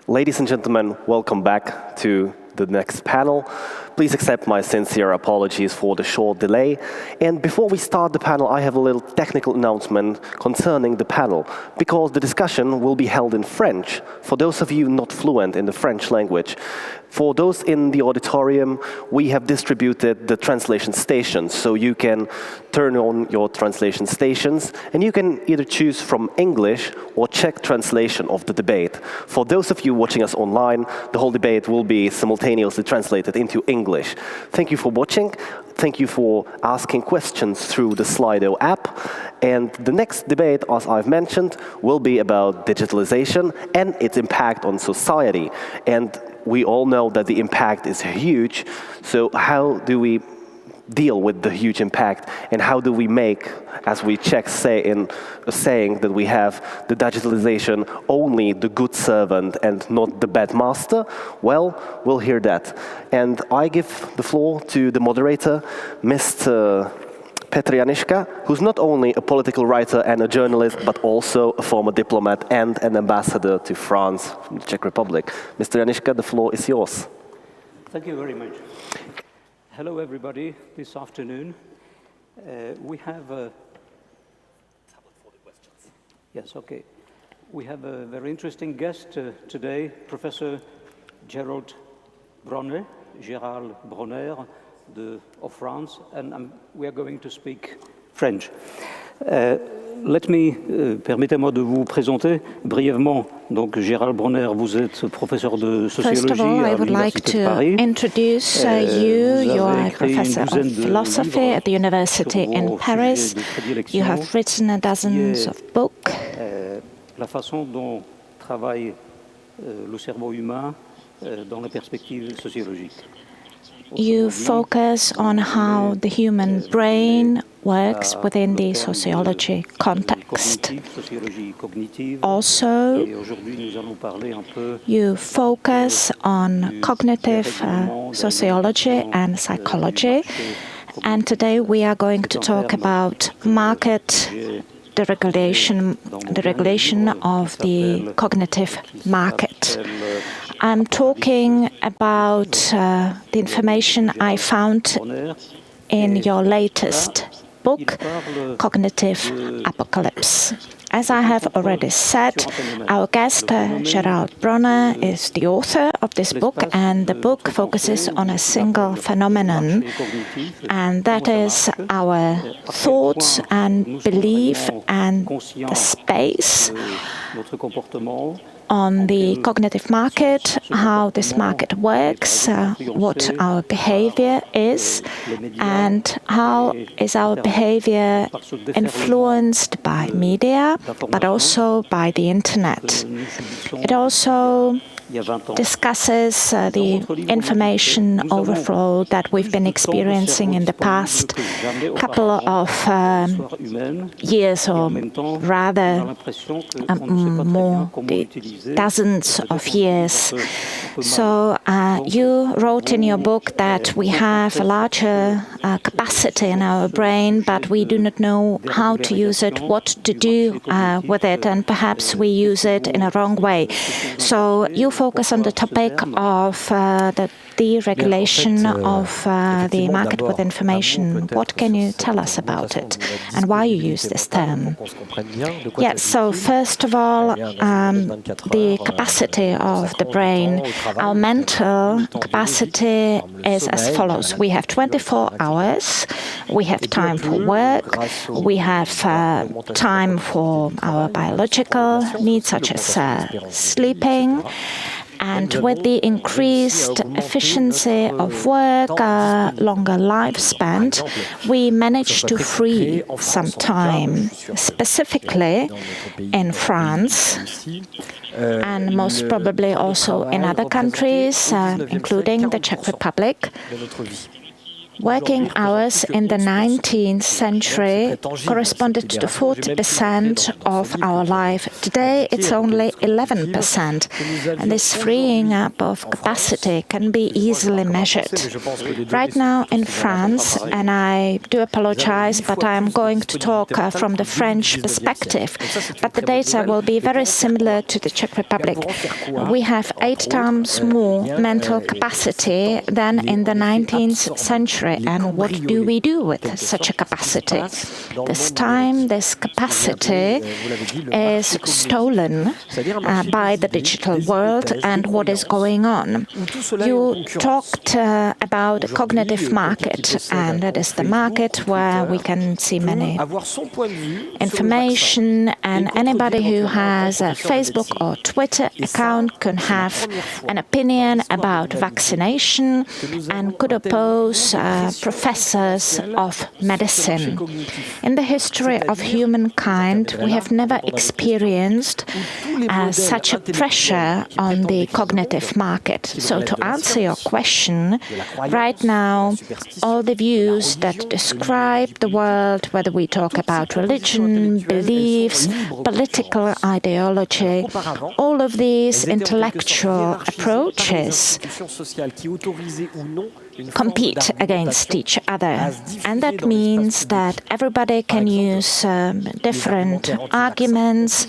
Ladies and gentlemen, welcome back to the next panel. Please accept my sincere apologies for the short delay. And before we start the panel, I have a little technical announcement concerning the panel, because the discussion will be held in French, for those of you not fluent in the French language. For those in the auditorium, we have distributed the translation stations, so you can turn on your translation stations, and you can either choose from English or Czech translation of the debate. For those of you watching us online, the whole debate will be simultaneously translated into English. Thank you for watching. Thank you for asking questions through the Slido app. And the next debate, as I've mentioned, will be about digitalization and its impact on society. And we all know that the impact is huge. So how do we deal with the huge impact, and how do we make, as we Czechs say in a saying that we have, the digitalization only the good servant and not the bad master? Well, we'll hear that. And I give the floor to the moderator, Mr. Petr Janiška, who's not only a political writer and a journalist, but also a former diplomat and an ambassador to France from the Czech Republic. Mr. Janiška, the floor is yours. Thank you very much. Hello, everybody. This afternoon, we have a... Yes, okay. We have a very interesting guest today, Professor Gerald Bronner, Gérald Bronner of France, and we are going to speak French. Permettez-moi de vous présenter brièvement. Donc, Gérald Bronner, vous êtes professeur de sociologie à l'Université de Paris. Introduce you. You are a professor of philosophy at the University in Paris. You have written dozens of books. La façon dont travaille le cerveau humain dans la perspective sociologique. You focus on how the human brain works within the sociology context. Also, you focus on cognitive sociology and psychology. And today we are going to talk about market deregulation, the regulation of the cognitive market. I'm talking about the information I found in your latest book, Cognitive Apocalypse. As I have already said, our guest, Gérald Bronner, is the author of this book, and the book focuses on a single phenomenon, and that is our thoughts and belief and the space on the cognitive market, how this market works, what our behavior is, and how is our behavior influenced by media, but also by the internet. It also discusses the information overflow that we've been experiencing in the past couple of years, or rather more dozens of years. So you wrote in your book that we have a larger capacity in our brain, but we do not know how to use it, what to do with it, and perhaps we use it in a wrong way. So you focus on the topic of the deregulation of the market with information. What can you tell us about it and why you use this term? Yes, so first of all, the capacity of the brain. Our mental capacity is as follows. We have 24 hours. We have time for work. We have time for our biological needs, such as sleeping. And with the increased efficiency of work, longer lifespan, we managed to free some time, specifically in France, and most probably also in other countries, including the Czech Republic. Working hours in the 19th century corresponded to 40% of our life. Today, it's only 11%. And this freeing up of capacity can be easily measured. Right now in France, and I do apologize, but I'm going to talk from the French perspective, but the data will be very similar to the Czech Republic. We have 8 times more mental capacity than in the 19th century. And what do we do with such a capacity? This time, this capacity is stolen by the digital world and what is going on. You talked about the cognitive market, and that is the market where we can see many information, and anybody who has a Facebook or Twitter account can have an opinion about vaccination and could oppose professors of medicine. In the history of humankind, we have never experienced such a pressure on the cognitive market. So to answer your question, right now, all the views that describe the world, whether we talk about religion, beliefs, political ideology, all of these intellectual approaches compete against each other. And that means that everybody can use different arguments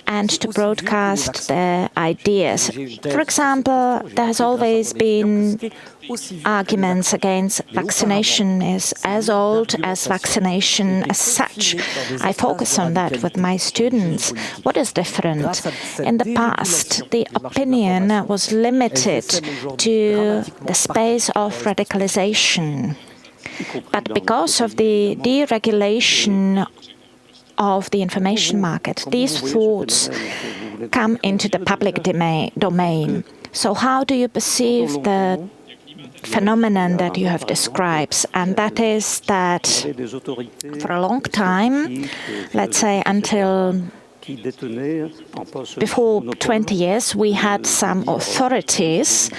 and to broadcast their ideas. For example, there has always been arguments against vaccination is as old as vaccination as such. I focus on that with my students. What is different? In the past, the opinion was limited to the space of radicalization. But because of the deregulation of the information market, these thoughts come into the public domain. So how do you perceive the phenomenon that you have described? And that is that for a long time, let's say until before 20 years, we had some authorities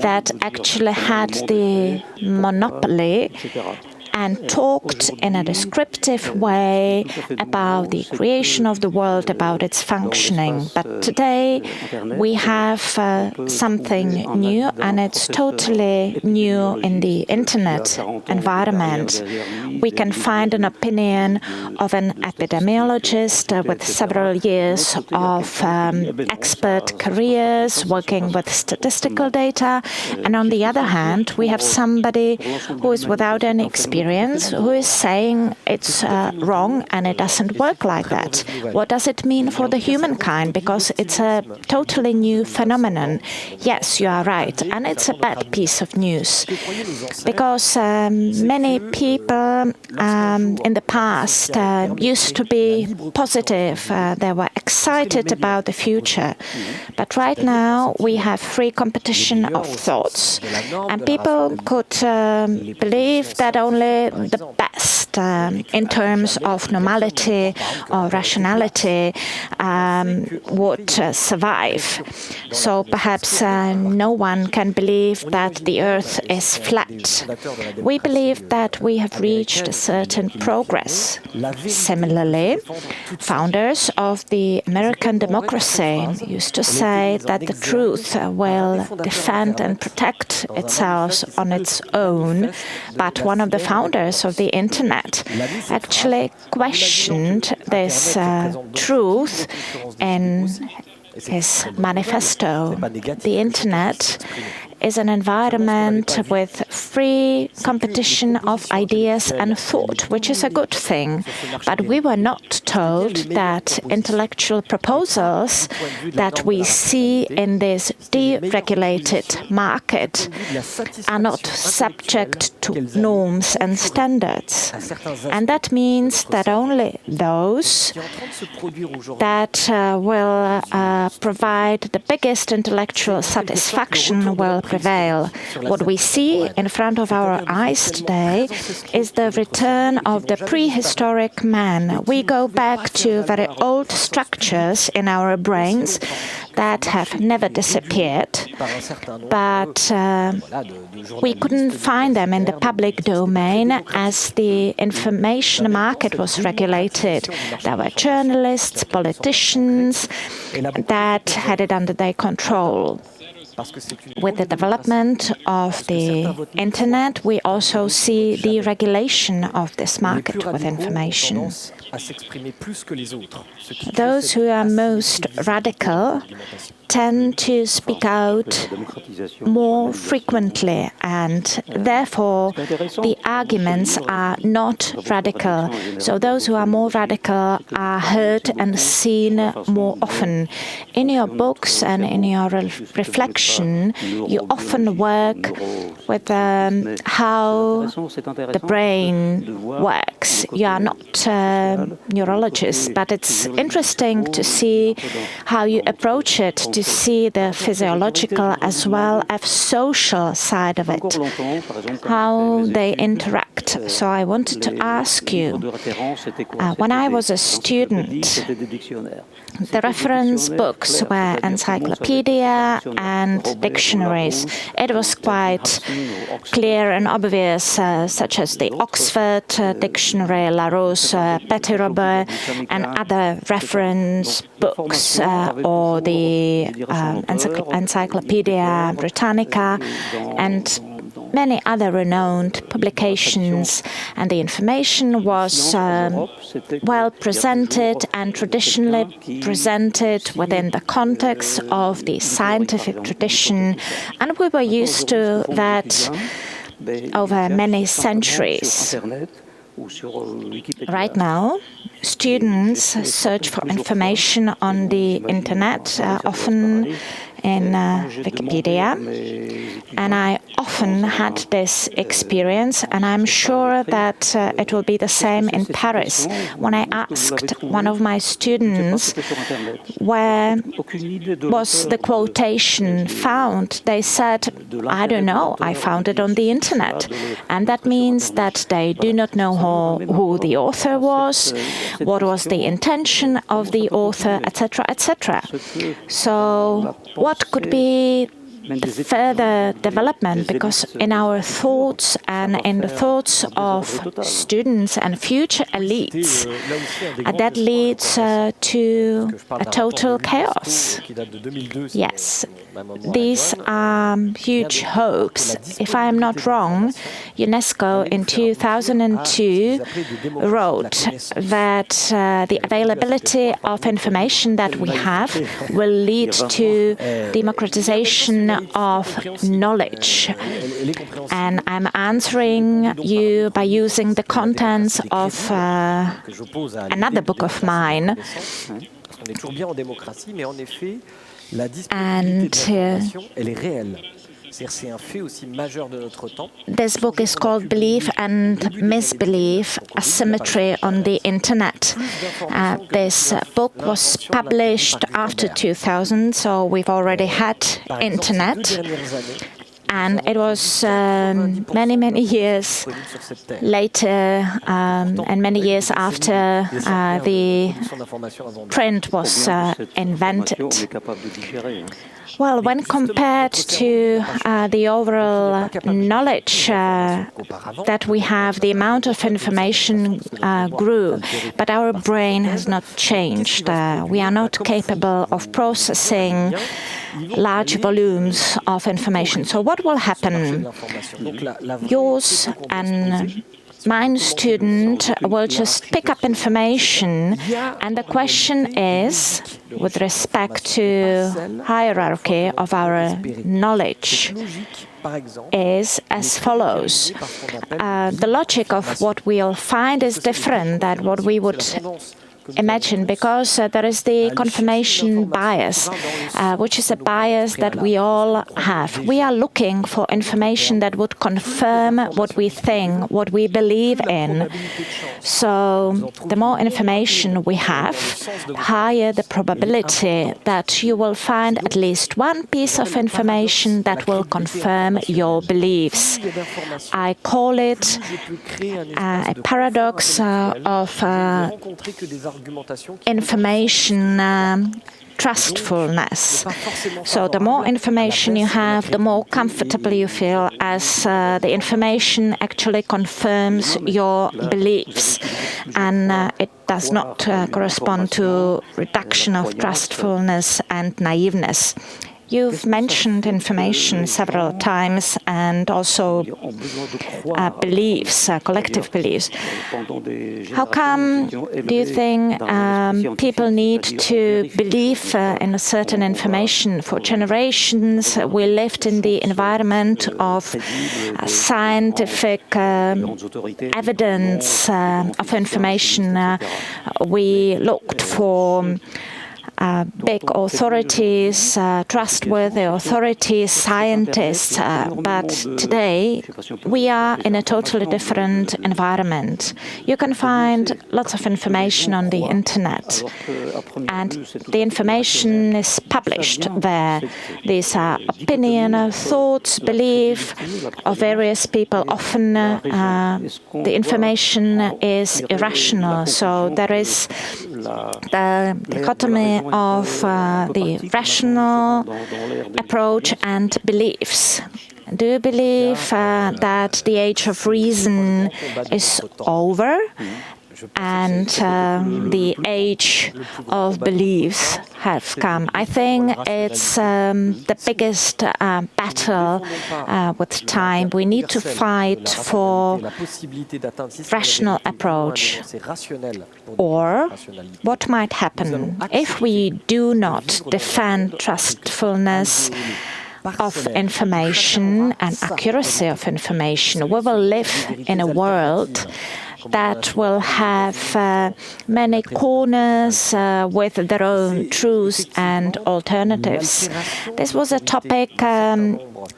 that actually had the monopoly and talked in a descriptive way about the creation of the world, about its functioning. But today we have something new, and it's totally new in the internet environment. We can find an opinion of an epidemiologist with several years of expert careers working with statistical data. And on the other hand, we have somebody who is without any experience, who is saying it's wrong and it doesn't work like that. What does it mean for the humankind? Because it's a totally new phenomenon. Yes, you are right. And it's a bad piece of news. Because many people in the past used to be positive. They were excited about the future. But right now we have free competition of thoughts. And people could believe that only the best in terms of normality or rationality would survive. So perhaps no one can believe that the earth is flat. We believe that we have reached a certain progress. Similarly, founders of the American democracy used to say that the truth will defend and protect itself on its own. But one of the founders of the internet actually questioned this truth in his manifesto. The internet is an environment with free competition of ideas and thought, which is a good thing. But we were not told that intellectual proposals that we see in this deregulated market are not subject to norms and standards. And that means that only those that will provide the biggest intellectual satisfaction will prevail. What we see in front of our eyes today is the return of the prehistoric man. We go back to very old structures in our brains that have never disappeared, but we couldn't find them in the public domain as the information market was regulated. There were journalists, politicians that had it under their control. With the development of the internet, we also see the regulation of this market with information. Those who are most radical tend to speak out more frequently, and therefore the arguments are not radical. So those who are more radical are heard and seen more often. In your books and in your reflection, you often work with how the brain works. You are not neurologists, but it's interesting to see how you approach it, to see the physiological as well as social side of it, how they interact. So I wanted to ask you, when I was a student, the reference books were encyclopedia and dictionaries. It was quite clear and obvious, such as the Oxford Dictionary, Larousse, Petit Robert, and other reference books, or the Encyclopedia Britannica, and many other renowned publications, and the information was well presented and traditionally presented within the context of the scientific tradition, and we were used to that over many centuries. Right now, students search for information on the internet, often in Wikipedia, and I often had this experience, and I'm sure that it will be the same in Paris. When I asked one of my students where was the quotation found, they said, I don't know, I found it on the internet. And that means that they do not know who the author was, what was the intention of the author, etc., etc. So what could be the further development, because in our thoughts and in the thoughts of students and future elites, that leads to a total chaos. Yes, these are huge hopes. If I am not wrong, UNESCO in 2002 wrote that the availability of information that we have will lead to democratization of knowledge. And I'm answering you by using the contents of another book of mine. And this book is called Belief and Misbelief, Asymmetry on the Internet. This book was published after 2000, so we've already had Internet. And it was many, many years later and many years after the print was invented. Well, when compared to the overall knowledge that we have, the amount of information grew, but our brain has not changed. We are not capable of processing large volumes of information. So what will happen? Yours and my student will just pick up information, and the question is, with respect to hierarchy of our knowledge, is as follows. The logic of what we'll find is different than what we would imagine, because there is the confirmation bias, which is a bias that we all have. We are looking for information that would confirm what we think, what we believe in. So the more information we have, the higher the probability that you will find at least one piece of information that will confirm your beliefs. I call it a paradox of information trustfulness. So the more information you have, the more comfortable you feel, as the information actually confirms your beliefs, and it does not correspond to reduction of trustfulness and naiveness. You've mentioned information several times, and also beliefs, collective beliefs. How come do you think people need to believe in a certain information? For generations, we lived in the environment of scientific evidence of information. We looked for big authorities, trustworthy authorities, scientists, but today we are in a totally different environment. You can find lots of information on the internet, and the information is published there. These are opinion, thoughts, belief of various people. Often the information is irrational, so there is the dichotomy of the rational approach and beliefs. Do you believe that the age of reason is over and the age of beliefs have come? I think it's the biggest battle with time. We need to fight for rational approach. Or what might happen if we do not defend trustfulness of information and accuracy of information? We will live in a world that will have many corners with their own truths and alternatives. This was a topic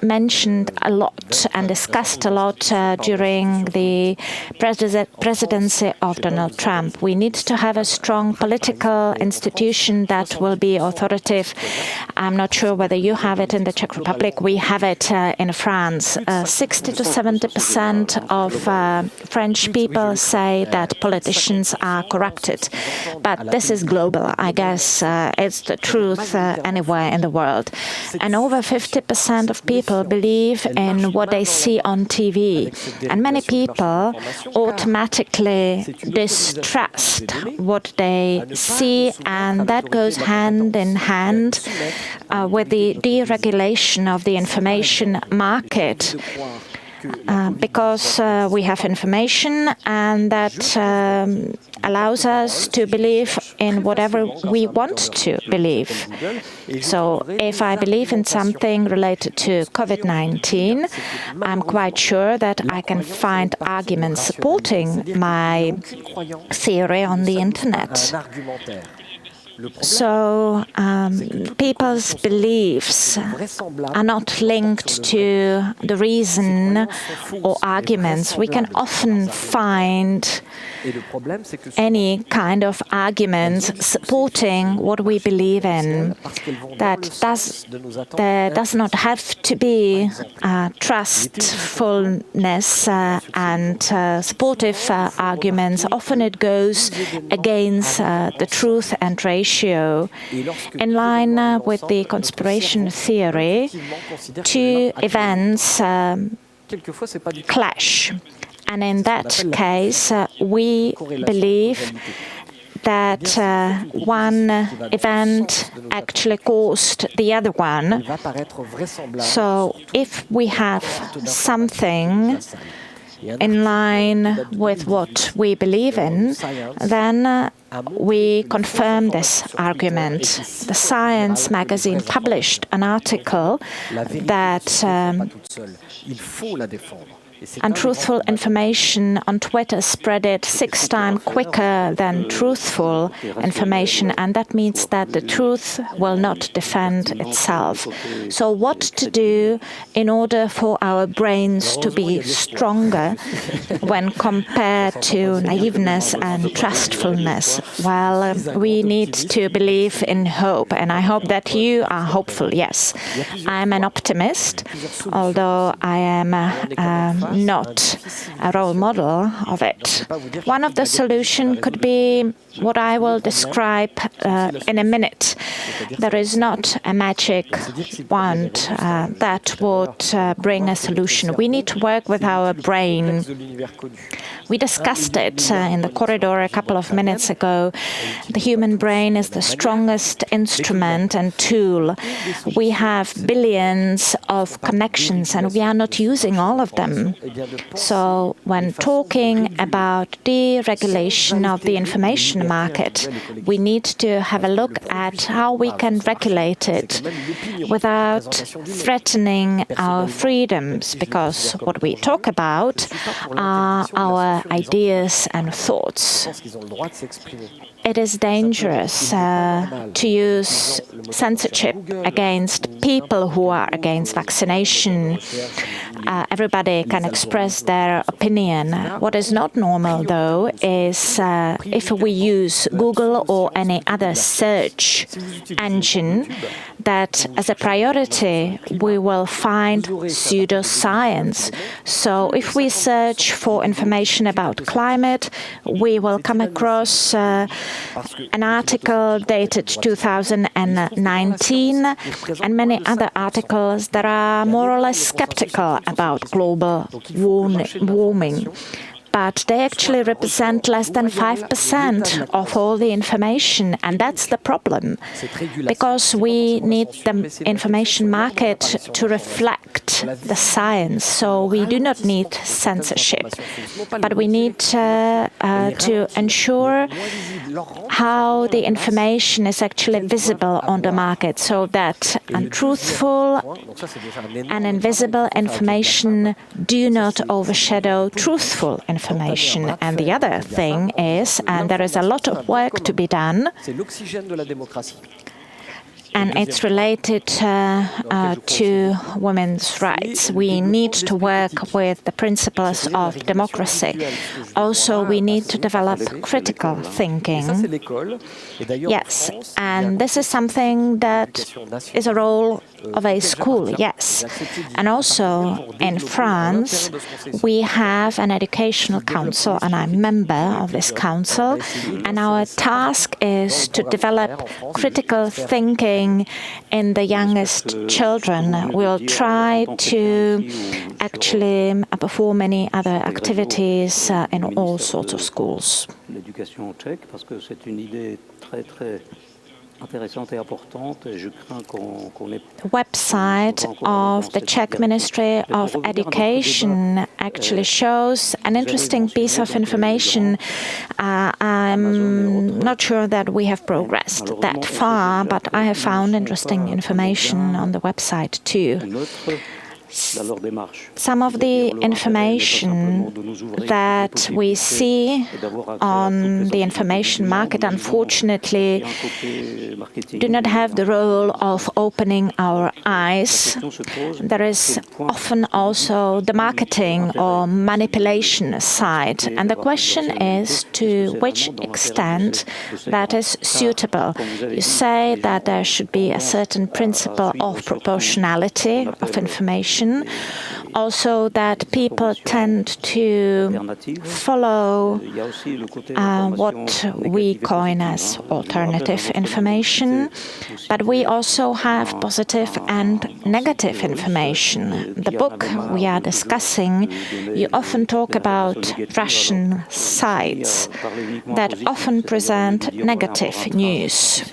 mentioned a lot and discussed a lot during the presidency of Donald Trump. We need to have a strong political institution that will be authoritative. I'm not sure whether you have it in the Czech Republic. We have it in France. 60 to 70% of French people say that politicians are corrupted. But this is global. I guess it's the truth anywhere in the world. And over 50% of people believe in what they see on TV. And many people automatically distrust what they see, and that goes hand in hand with the deregulation of the information market. Because we have information, and that allows us to believe in whatever we want to believe. So if I believe in something related to COVID-19, I'm quite sure that I can find arguments supporting my theory on the internet. So people's beliefs are not linked to the reason or arguments. We can often find any kind of arguments supporting what we believe in. There does not have to be trustfulness and supportive arguments. Often it goes against the truth and ratio. In line with the conspiration theory, two events clash. And in that case, we believe that one event actually caused the other one. So if we have something in line with what we believe in, then we confirm this argument. The Science magazine published an article that untruthful information on Twitter spread it 6 times quicker than truthful information, and that means that the truth will not defend itself. So what to do in order for our brains to be stronger when compared to naiveness and trustfulness? Well, we need to believe in hope, and I hope that you are hopeful. Yes, I'm an optimist, although I am not a role model of it. One of the solutions could be what I will describe in a minute. There is not a magic wand that would bring a solution. We need to work with our brain. We discussed it in the corridor a couple of minutes ago. The human brain is the strongest instrument and tool. We have billions of connections and we are not using all of them. So when talking about deregulation of the information market, we need to have a look at how we can regulate it without threatening our freedoms, because what we talk about are our ideas and thoughts. It is dangerous to use censorship against people who are against vaccination. Everybody can express their opinion. What is not normal, though, is if we use Google or any other search engine, that as a priority we will find pseudoscience. So if we search for information about climate, we will come across an article dated 2019 and many other articles that are more or less skeptical about global warming. But they actually represent less than 5% of all the information, and that's the problem, because we need the information market to reflect the science. So we do not need censorship, but we need to ensure how the information is actually visible on the market, so that untruthful and invisible information do not overshadow truthful information. And the other thing is, and there is a lot of work to be done, and it's related to women's rights. We need to work with the principles of democracy. Also, we need to develop critical thinking. Yes, and this is something that is a role of a school, yes. And also in France, we have an educational council, and I'm a member of this council, and our task is to develop critical thinking in the youngest children. We'll try to actually perform many other activities in all sorts of schools. The website of the Czech Ministry of Education actually shows an interesting piece of information. I'm not sure that we have progressed that far, but I have found interesting information on the website too. Some of the information that we see on the information market, unfortunately, do not have the role of opening our eyes. There is often also the marketing or manipulation side, and the question is to which extent that is suitable. You say that there should be a certain principle of proportionality of information. Also, that people tend to follow what we coin as alternative information, but we also have positive and negative information. The book we are discussing, you often talk about Russian sites that often present negative news.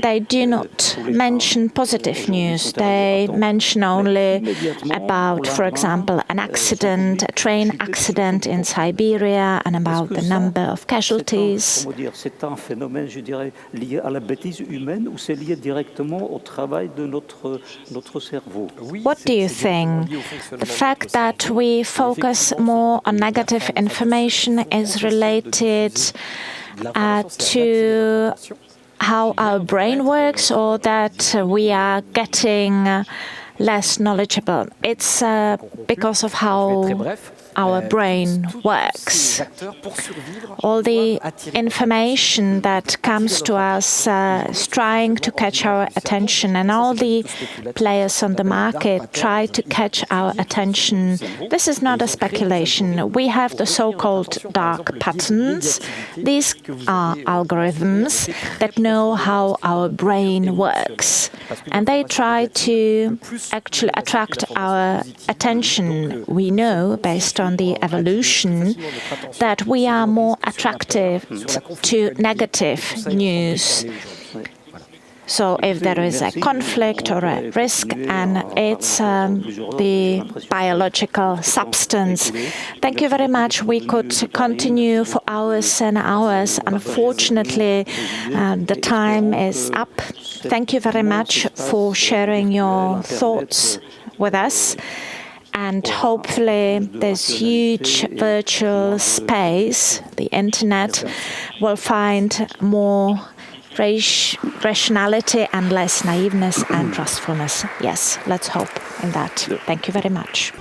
They do not mention positive news. They mention only about, for example, an accident, a train accident in Siberia, and about the number of casualties. C'est un phénomène, je dirais, lié à la bêtise humaine ou c'est lié directement au travail de notre cerveau? What do you think? The fact that we focus more on negative information is related to how our brain works, or that we are getting less knowledgeable? It's because of how our brain works. All the information that comes to us is trying to catch our attention, and all the players on the market try to catch our attention. This is not a speculation. We have the so-called dark patterns. These are algorithms that know how our brain works, and they try to actually attract our attention. We know, based on the evolution, that we are more attractive to negative news. So if there is a conflict or a risk, and it's the biological substance. Thank you very much. We could continue for hours and hours. Unfortunately, the time is up. Thank you very much for sharing your thoughts with us. And hopefully this huge virtual space, the internet, will find more rationality and less naiveness and trustfulness. Yes, let's hope in that. Thank you very much.